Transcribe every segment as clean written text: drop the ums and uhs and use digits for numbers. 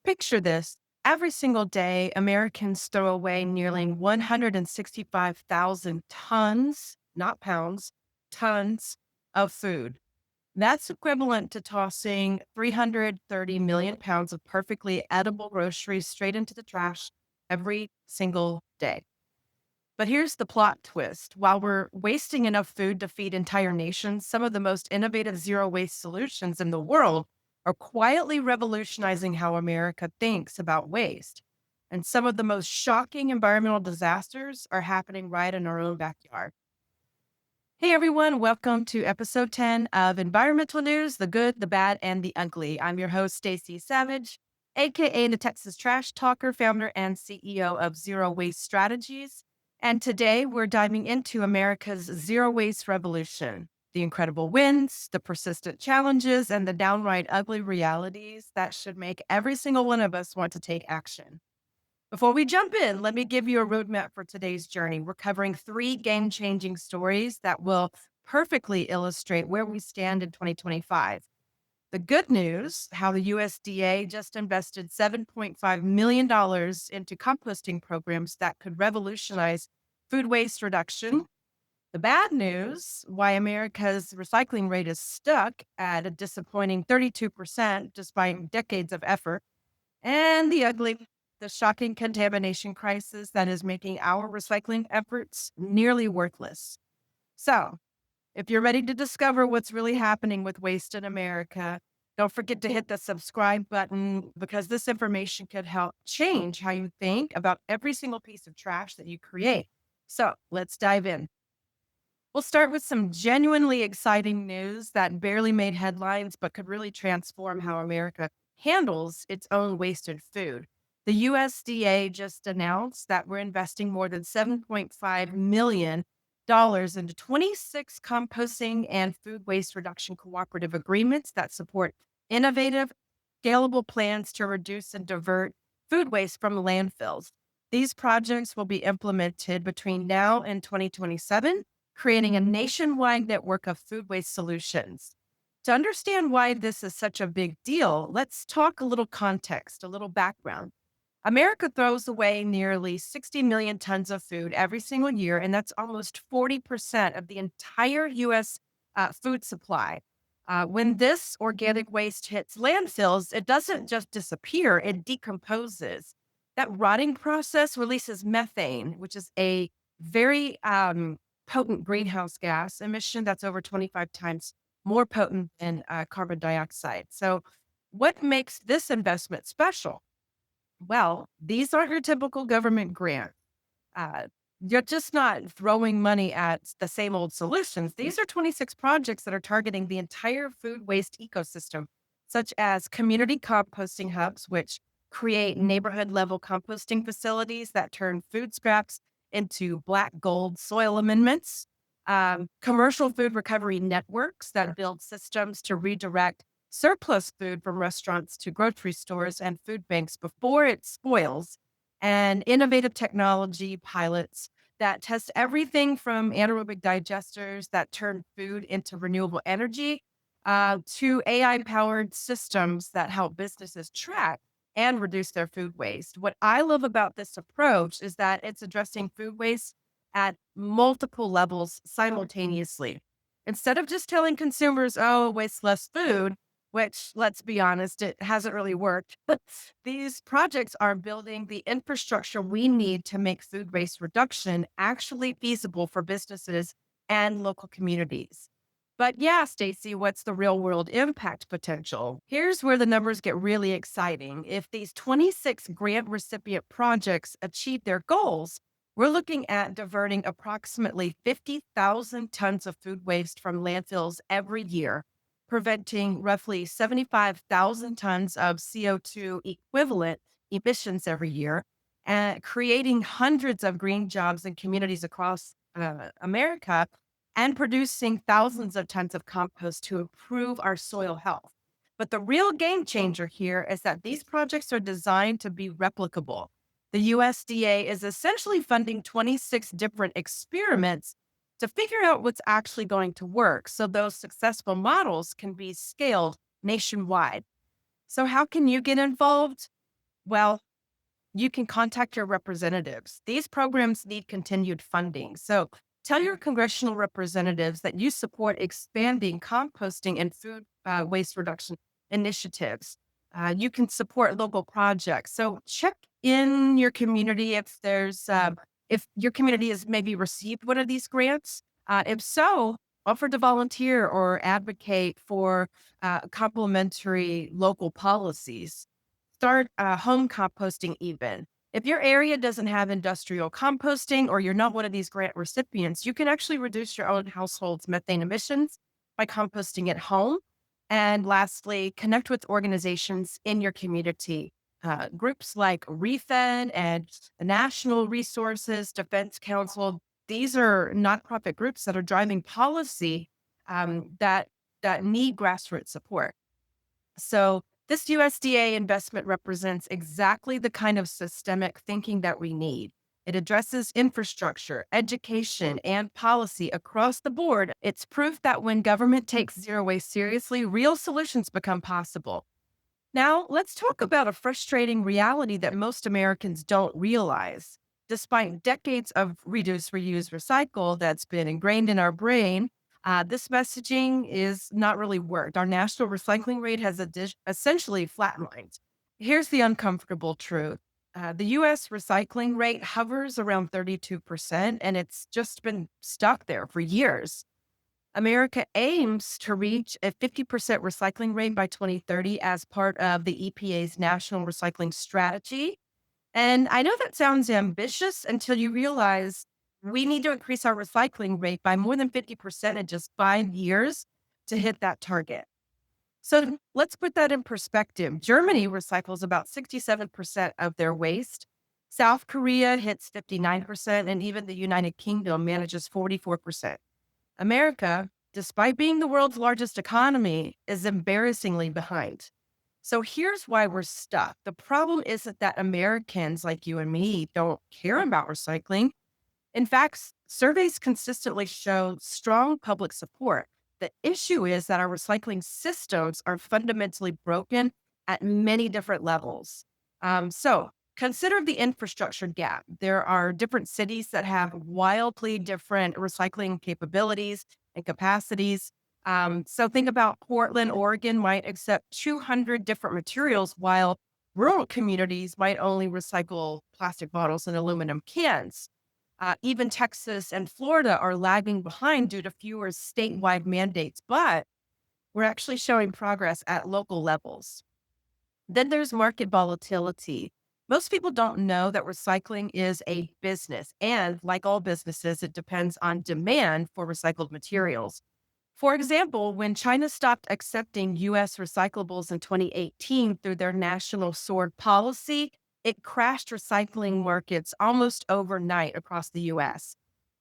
Picture this. Every single day, Americans throw away nearly 165,000 tons, not pounds, tons of food. That's equivalent to tossing 330 million pounds of perfectly edible groceries straight into the trash every single day. But here's the plot twist. While we're wasting enough food to feed entire nations, some of the most innovative zero waste solutions in the world are quietly revolutionizing how America thinks about waste. And some of the most shocking environmental disasters are happening right in our own backyard. Hey everyone, welcome to episode 10 of Environmental News, the good, the bad, and the ugly. I'm your host, Stacey Savage, aka the Texas Trash Talker, founder and CEO of Zero Waste Strategies. And today we're diving into America's zero waste revolution, the incredible wins, the persistent challenges, and the downright ugly realities that should make every single one of us want to take action. Before we jump in, let me give you a roadmap for today's journey. We're covering three game changing stories that will perfectly illustrate where we stand in 2025. The good news, how the USDA just invested $7.5 million into composting programs that could revolutionize food waste reduction. The bad news, why America's recycling rate is stuck at a disappointing 32% despite decades of effort. And the ugly, the shocking contamination crisis that is making our recycling efforts nearly worthless. So, if you're ready to discover what's really happening with waste in America, don't forget to hit the subscribe button because this information could help change how you think about every single piece of trash that you create. So, let's dive in. We'll start with some genuinely exciting news that barely made headlines but could really transform how America handles its own wasted food. The USDA just announced that we're investing more than $7.5 million into 26 composting and food waste reduction cooperative agreements that support innovative, scalable plans to reduce and divert food waste from landfills. These projects will be implemented between now and 2027, creating a nationwide network of food waste solutions. To understand why this is such a big deal, let's talk a little context, a little background. America throws away nearly 60 million tons of food every single year, and that's almost 40% of the entire U.S. Food supply. When this organic waste hits landfills, it doesn't just disappear, it decomposes. That rotting process releases methane, which is a very potent greenhouse gas emission that's over 25 times more potent than carbon dioxide. So, what makes this investment special? Well, these aren't your typical government grants. Uh, you're just not throwing money at the same old solutions. These are 26 projects that are targeting the entire food waste ecosystem, such as community composting hubs, which create neighborhood level composting facilities that turn food scraps into black gold soil amendments, commercial food recovery networks that build systems to redirect surplus food from restaurants to grocery stores and food banks before it spoils, and innovative technology pilots that test everything from anaerobic digesters that turn food into renewable energy to AI powered systems that help businesses track and reduce their food waste. What I love about this approach is that it's addressing food waste at multiple levels simultaneously. Instead of just telling consumers, oh, waste less food, which let's be honest, it hasn't really worked. But these projects are building the infrastructure we need to make food waste reduction actually feasible for businesses and local communities. But yeah, Stacey, what's the real world impact potential? Here's where the numbers get really exciting. If these 26 grant recipient projects achieve their goals, we're looking at diverting approximately 50,000 tons of food waste from landfills every year, preventing roughly 75,000 tons of CO2 equivalent emissions every year, and creating hundreds of green jobs in communities across America, and producing thousands of tons of compost to improve our soil health. But the real game changer here is that these projects are designed to be replicable. The USDA is essentially funding 26 different experiments to figure out what's actually going to work so those successful models can be scaled nationwide. So, how can you get involved? Well, you can contact your representatives. These programs need continued funding. So tell your congressional representatives that you support expanding composting and food waste reduction initiatives. You can support local projects. So check in your community if your community has maybe received one of these grants. If so, offer to volunteer or advocate for complementary local policies. Start home composting even. If your area doesn't have industrial composting or you're not one of these grant recipients, you can actually reduce your own household's methane emissions by composting at home. And lastly, connect with organizations in your community. Groups like ReFed and the National Resources Defense Council. These are nonprofit groups that are driving policy that need grassroots support. So this USDA investment represents exactly the kind of systemic thinking that we need. It addresses infrastructure, education, and policy across the board. It's proof that when government takes zero waste seriously, real solutions become possible. Now, let's talk about a frustrating reality that most Americans don't realize. Despite decades of reduce, reuse, recycle that's been ingrained in our brain, this messaging is not really worked. Our national recycling rate has essentially flatlined. Here's the uncomfortable truth. The US recycling rate hovers around 32%, and it's just been stuck there for years. America aims to reach a 50% recycling rate by 2030 as part of the EPA's National Recycling Strategy. And I know that sounds ambitious until you realize we need to increase our recycling rate by more than 50% in just 5 years to hit that target. So let's put that in perspective. Germany recycles about 67% of their waste. South Korea hits 59%, and even the United Kingdom manages 44%. America, despite being the world's largest economy, is embarrassingly behind. So here's why we're stuck. The problem isn't that Americans like you and me don't care about recycling. In fact, surveys consistently show strong public support. The issue is that our recycling systems are fundamentally broken at many different levels. So consider the infrastructure gap. There are different cities that have wildly different recycling capabilities and capacities. So think about Portland, Oregon might accept 200 different materials, while rural communities might only recycle plastic bottles and aluminum cans. Even Texas and Florida are lagging behind due to fewer statewide mandates, but we're actually showing progress at local levels. Then there's market volatility. Most people don't know that recycling is a business, and like all businesses, it depends on demand for recycled materials. For example, when China stopped accepting US recyclables in 2018 through their national sword policy, it crashed recycling markets almost overnight across the US.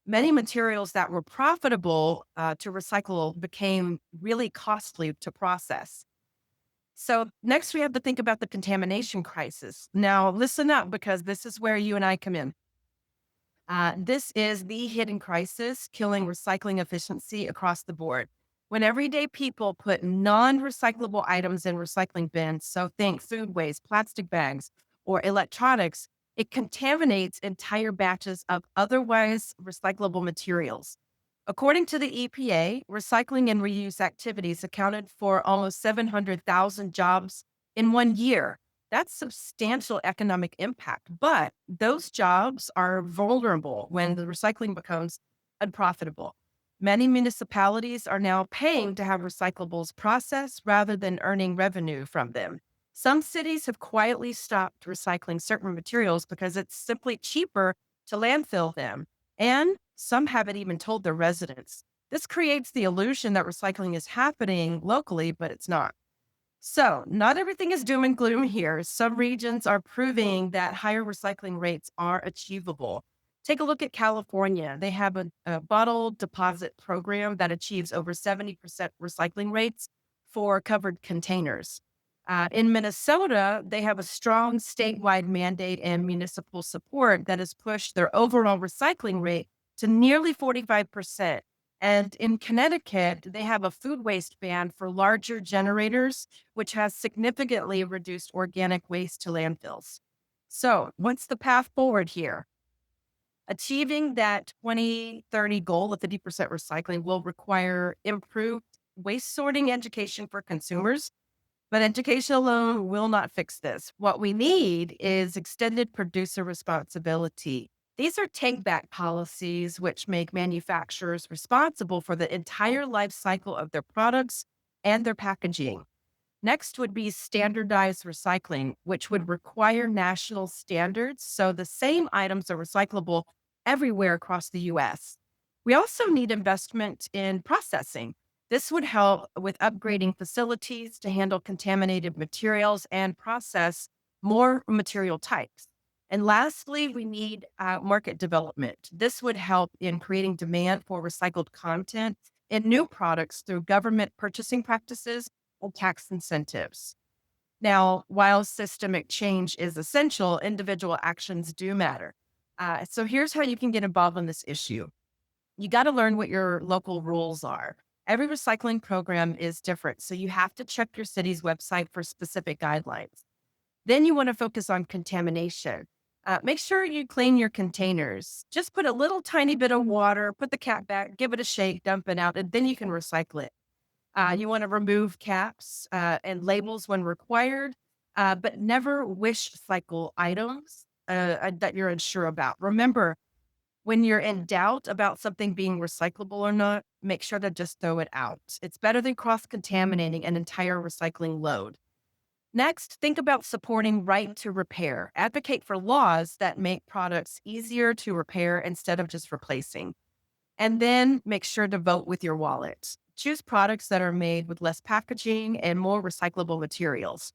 Many materials that were profitable to recycle became really costly to process. So, next we have to think about the contamination crisis. Now, listen up because this is where you and I come in. This is the hidden crisis killing recycling efficiency across the board. When everyday people put non recyclable items in recycling bins, so think food waste, plastic bags, or electronics, it contaminates entire batches of otherwise recyclable materials. According to the EPA, recycling and reuse activities accounted for almost 700,000 jobs in 1 year. That's substantial economic impact, but those jobs are vulnerable when the recycling becomes unprofitable. Many municipalities are now paying to have recyclables processed rather than earning revenue from them. Some cities have quietly stopped recycling certain materials because it's simply cheaper to landfill them. And some haven't even told their residents. This creates the illusion that recycling is happening locally, but it's not. So, not everything is doom and gloom here. Some regions are proving that higher recycling rates are achievable. Take a look at California. They have a bottle deposit program that achieves over 70% recycling rates for covered containers. In Minnesota, they have a strong statewide mandate and municipal support that has pushed their overall recycling rate to nearly 45%. And in Connecticut, they have a food waste ban for larger generators, which has significantly reduced organic waste to landfills. So, what's the path forward here? Achieving that 2030 goal of 50% recycling will require improved waste sorting education for consumers, but education alone will not fix this. What we need is extended producer responsibility. These are take back policies which make manufacturers responsible for the entire life cycle of their products and their packaging. Next would be standardized recycling, which would require national standards so the same items are recyclable everywhere across the US. We also need investment in processing. This would help with upgrading facilities to handle contaminated materials and process more material types. And lastly, we need market development. This would help in creating demand for recycled content in new products through government purchasing practices and tax incentives. Now, while systemic change is essential, individual actions do matter. So here's how you can get involved in this issue. You got to learn what your local rules are. Every recycling program is different, so you have to check your city's website for specific guidelines. Then you want to focus on contamination. Make sure you clean your containers. Just put a little tiny bit of water, put the cap back, give it a shake, dump it out, and then you can recycle it. You want to remove caps and labels when required, but never wish cycle items that you're unsure about. Remember, when you're in doubt about something being recyclable or not, make sure to just throw it out. It's better than cross contaminating an entire recycling load. Next, think about supporting right to repair. Advocate for laws that make products easier to repair instead of just replacing. And then make sure to vote with your wallet. Choose products that are made with less packaging and more recyclable materials.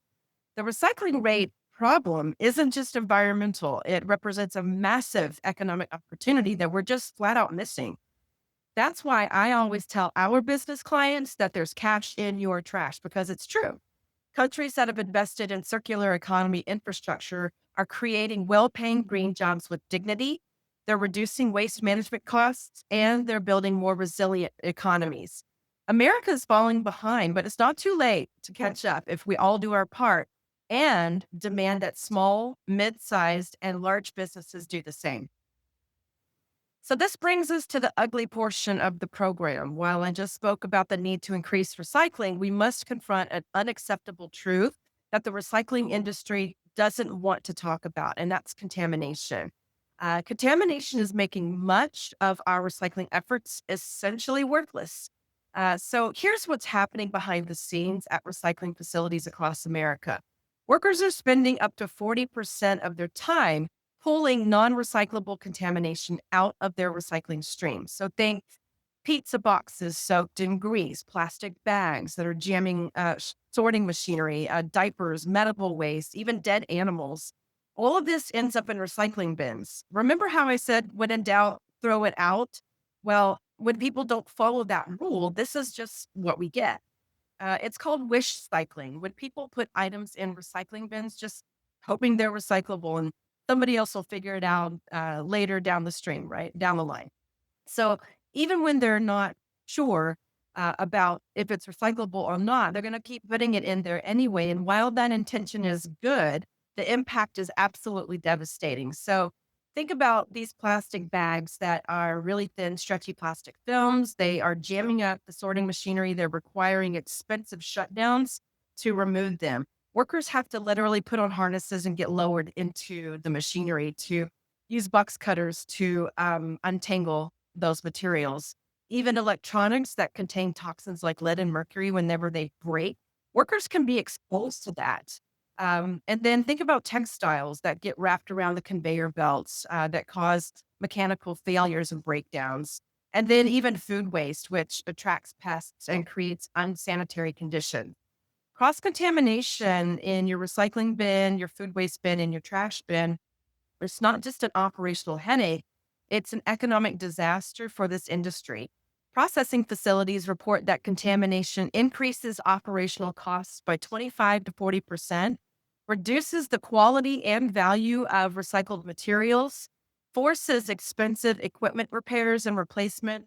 The recycling rate problem isn't just environmental, it represents a massive economic opportunity that we're just flat out missing. That's why I always tell our business clients that there's cash in your trash because it's true. Countries that have invested in circular economy infrastructure are creating well paying green jobs with dignity. They're reducing waste management costs and they're building more resilient economies. America is falling behind, but it's not too late to catch up if we all do our part and demand that small, mid sized, and large businesses do the same. So, this brings us to the ugly portion of the program. While I just spoke about the need to increase recycling, we must confront an unacceptable truth that the recycling industry doesn't want to talk about, and that's contamination. Contamination is making much of our recycling efforts essentially worthless. So, here's what's happening behind the scenes at recycling facilities across America. Workers are spending up to 40% of their time pulling non-recyclable contamination out of their recycling streams. So think pizza boxes soaked in grease, plastic bags that are jamming sorting machinery, diapers, medical waste, even dead animals. All of this ends up in recycling bins. Remember how I said, when in doubt, throw it out? Well, when people don't follow that rule, this is just what we get. It's called wish cycling. When people put items in recycling bins, just hoping they're recyclable and somebody else will figure it out later down the stream, right? Down the line. So even when they're not sure about if it's recyclable or not, they're going to keep putting it in there anyway. And while that intention is good, the impact is absolutely devastating. So think about these plastic bags that are really thin, stretchy plastic films. They are jamming up the sorting machinery. They're requiring expensive shutdowns to remove them. Workers have to literally put on harnesses and get lowered into the machinery to use box cutters to untangle those materials. Even electronics that contain toxins like lead and mercury, whenever they break, workers can be exposed to that. And then think about textiles that get wrapped around the conveyor belts that cause mechanical failures and breakdowns. And then even food waste, which attracts pests and creates unsanitary conditions. Cross contamination in your recycling bin, your food waste bin, and your trash bin, it's not just an operational headache, it's an economic disaster for this industry. Processing facilities report that contamination increases operational costs by 25 to 40%, reduces the quality and value of recycled materials, forces expensive equipment repairs and replacement,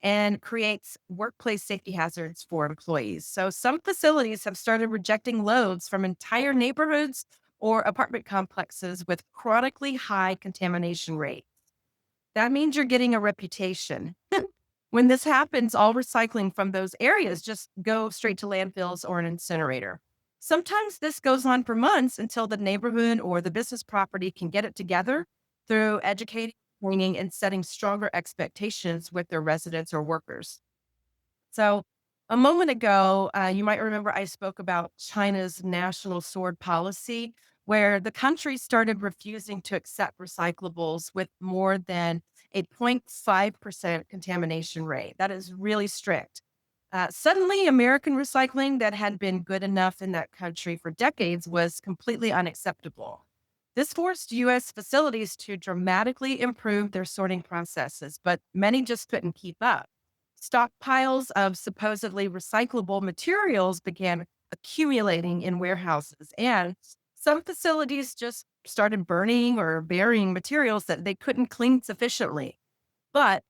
and creates workplace safety hazards for employees. So some facilities have started rejecting loads from entire neighborhoods or apartment complexes with chronically high contamination rates. That means you're getting a reputation. When this happens, all recycling from those areas just go straight to landfills or an incinerator. Sometimes this goes on for months until the neighborhood or the business property can get it together through educating, training, and setting stronger expectations with their residents or workers. So, a moment ago, you might remember I spoke about China's national sword policy, where the country started refusing to accept recyclables with more than a 0.5% contamination rate. That is really strict. Suddenly, American recycling that had been good enough in that country for decades was completely unacceptable. This forced U.S. facilities to dramatically improve their sorting processes, but many just couldn't keep up. Stockpiles of supposedly recyclable materials began accumulating in warehouses, and some facilities just started burning or burying materials that they couldn't clean sufficiently. But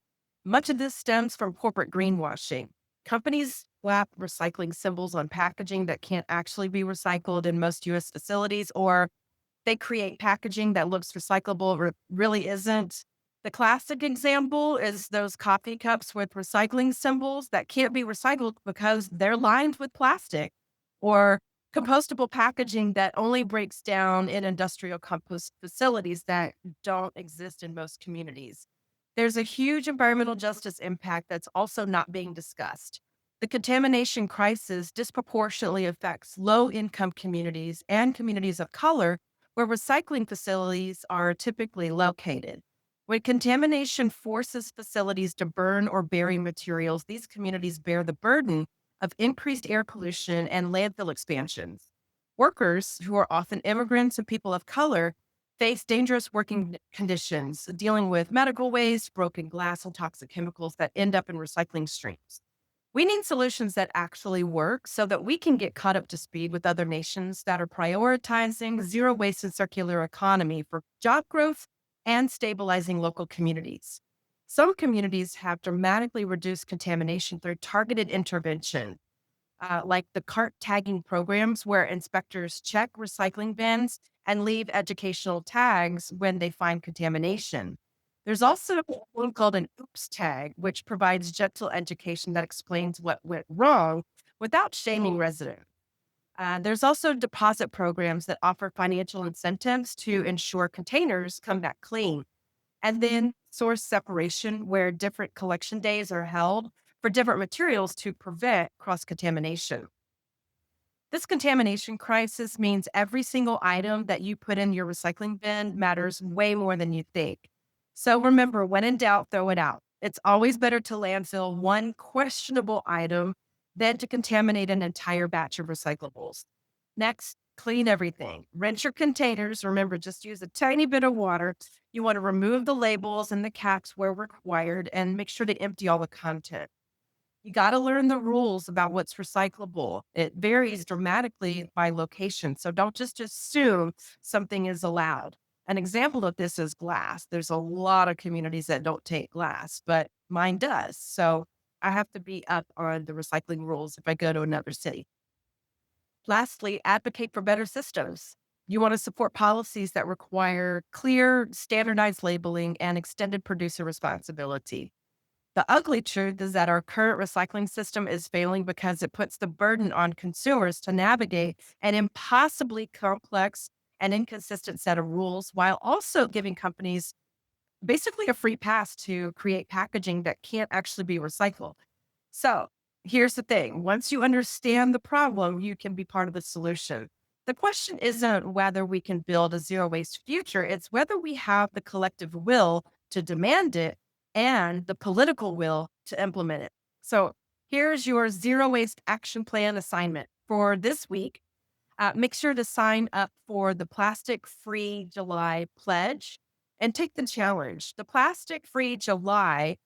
much of this stems from corporate greenwashing. Companies slap recycling symbols on packaging that can't actually be recycled in most US facilities, or they create packaging that looks recyclable, really isn't. The classic example is those coffee cups with recycling symbols that can't be recycled because they're lined with plastic, or compostable packaging that only breaks down in industrial compost facilities that don't exist in most communities. There's a huge environmental justice impact that's also not being discussed. The contamination crisis disproportionately affects low income communities and communities of color where recycling facilities are typically located. When contamination forces facilities to burn or bury materials, these communities bear the burden of increased air pollution and landfill expansions. Workers, who are often immigrants and people of color, face dangerous working conditions, dealing with medical waste, broken glass, and toxic chemicals that end up in recycling streams. We need solutions that actually work so that we can get caught up to speed with other nations that are prioritizing zero waste and circular economy for job growth and stabilizing local communities. Some communities have dramatically reduced contamination through targeted intervention, like the cart tagging programs where inspectors check recycling bins and leave educational tags when they find contamination. There's also one called an oops tag, which provides gentle education that explains what went wrong without shaming residents. There's also deposit programs that offer financial incentives to ensure containers come back clean. And then source separation, where different collection days are held for different materials to prevent cross contamination. This contamination crisis means every single item that you put in your recycling bin matters way more than you think. So remember, when in doubt, throw it out. It's always better to landfill one questionable item than to contaminate an entire batch of recyclables. Next, clean everything. Rinse your containers. Remember, just use a tiny bit of water. You want to remove the labels and the caps where required and make sure to empty all the content. You got to learn the rules about what's recyclable. It varies dramatically by location. So don't just assume something is allowed. An example of this is glass. There's a lot of communities that don't take glass, but mine does. So I have to be up on the recycling rules if I go to another city. Lastly, advocate for better systems. You want to support policies that require clear, standardized labeling and extended producer responsibility. The ugly truth is that our current recycling system is failing because it puts the burden on consumers to navigate an impossibly complex and inconsistent set of rules while also giving companies basically a free pass to create packaging that can't actually be recycled. So here's the thing, once you understand the problem, you can be part of the solution. The question isn't whether we can build a zero waste future, it's whether we have the collective will to demand it and the political will to implement it. So here's your zero waste action plan assignment for this week. Make sure to sign up for the Plastic Free July pledge and take the challenge. The Plastic Free July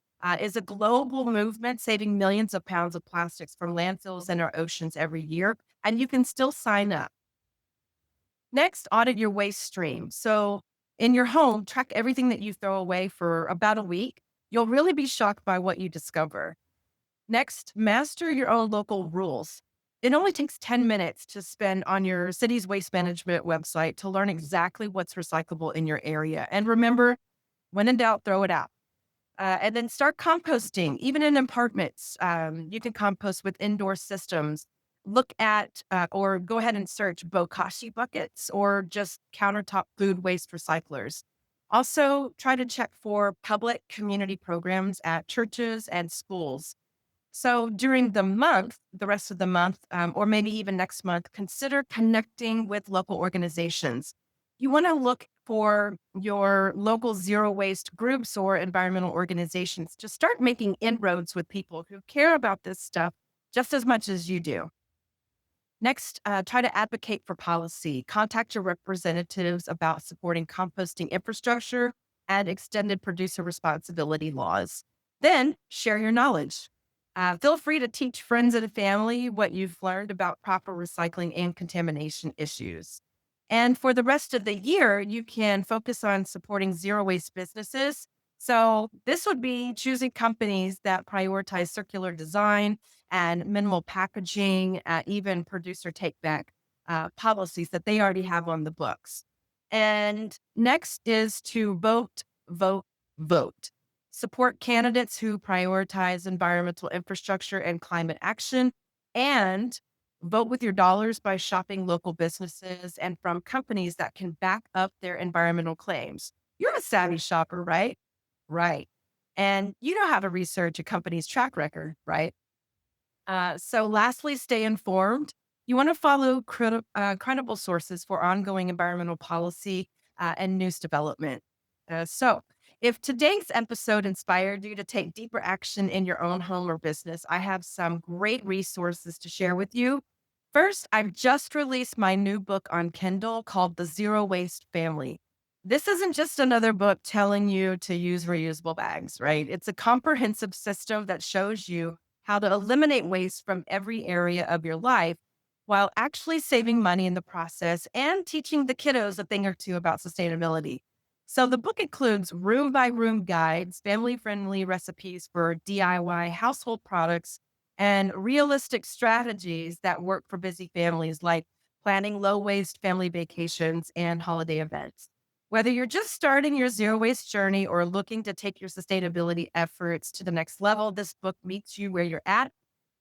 is a global movement saving millions of pounds of plastics from landfills in our oceans every year, and you can still sign up. Next, audit your waste stream. So, in your home, track everything that you throw away for about a week. You'll really be shocked by what you discover. Next, master your own local rules. It only takes 10 minutes to spend on your city's waste management website to learn exactly what's recyclable in your area. And remember, when in doubt, throw it out. And then start composting, even in apartments. You can compost with indoor systems. Look at or go ahead and search bokashi buckets or just countertop food waste recyclers. Also, try to check for public community programs at churches and schools. So during the month, the rest of the month, or maybe even next month, consider connecting with local organizations. You want to look for your local zero waste groups or environmental organizations to start making inroads with people who care about this stuff just as much as you do. Next, try to advocate for policy. Contact your representatives about supporting composting infrastructure and extended producer responsibility laws. Then share your knowledge. Feel free to teach friends and family what you've learned about proper recycling and contamination issues. And for the rest of the year, you can focus on supporting zero waste businesses. So, this would be choosing companies that prioritize circular design and minimal packaging, even producer take back policies that they already have on the books. And next is to vote, vote, vote. Support candidates who prioritize environmental infrastructure and climate action, and vote with your dollars by shopping local businesses and from companies that can back up their environmental claims. You're a savvy shopper, right? Right. And you know how to research a company's track record, right? So, lastly, stay informed. You want to follow credible sources for ongoing environmental policy and news development. So, if today's episode inspired you to take deeper action in your own home or business, I have some great resources to share with you. First, I've just released my new book on Kindle called The Zero Waste Family. This isn't just another book telling you to use reusable bags, right? It's a comprehensive system that shows you how to eliminate waste from every area of your life while actually saving money in the process and teaching the kiddos a thing or two about sustainability. So, the book includes room by room guides, family friendly recipes for DIY household products, and realistic strategies that work for busy families like planning low waste family vacations and holiday events. Whether you're just starting your zero waste journey or looking to take your sustainability efforts to the next level, this book meets you where you're at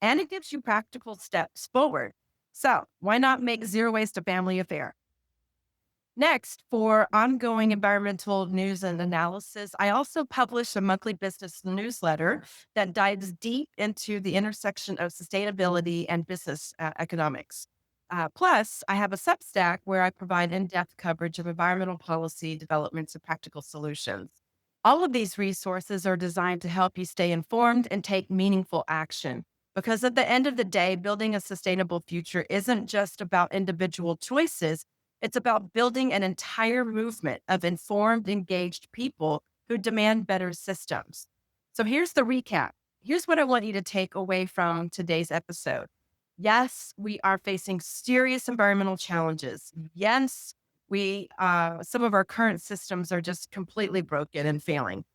and it gives you practical steps forward. So, why not make zero waste a family affair? Next, for ongoing environmental news and analysis, I also publish a monthly business newsletter that dives deep into the intersection of sustainability and business economics. Plus, I have a Substack where I provide in depth coverage of environmental policy developments and practical solutions. All of these resources are designed to help you stay informed and take meaningful action. Because at the end of the day, building a sustainable future isn't just about individual choices, it's about building an entire movement of informed, engaged people who demand better systems. So here's the recap. Here's what I want you to take away from today's episode. Yes, we are facing serious environmental challenges. Yes, we some of our current systems are just completely broken and failing.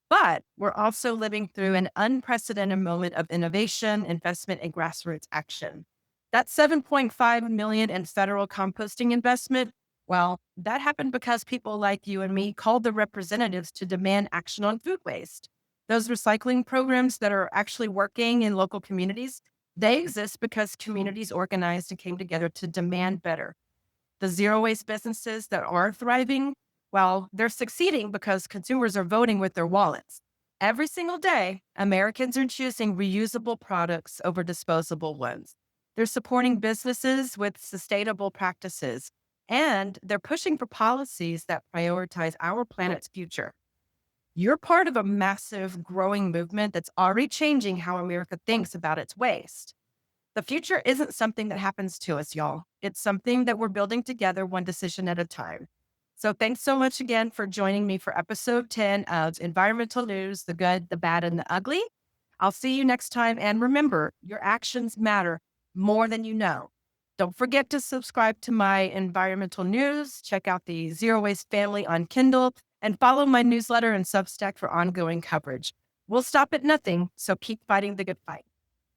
But we're also living through an unprecedented moment of innovation, investment, and grassroots action. That 7.5 million in federal composting investment, well, that happened because people like you and me called the representatives to demand action on food waste. Those recycling programs that are actually working in local communities, they exist because communities organized and came together to demand better. The zero waste businesses that are thriving, well, they're succeeding because consumers are voting with their wallets. Every single day, Americans are choosing reusable products over disposable ones. They're supporting businesses with sustainable practices, and they're pushing for policies that prioritize our planet's future. You're part of a massive growing movement that's already changing how America thinks about its waste. The future isn't something that happens to us, y'all. It's something that we're building together one decision at a time. So thanks so much again for joining me for episode 10 of Environmental News, the good, the bad, and the ugly. I'll see you next time. And remember, your actions matter more than you know. Don't forget to subscribe to my environmental news, check out the Zero Waste Family on Kindle, and follow my newsletter and Substack for ongoing coverage. We'll stop at nothing, so keep fighting the good fight.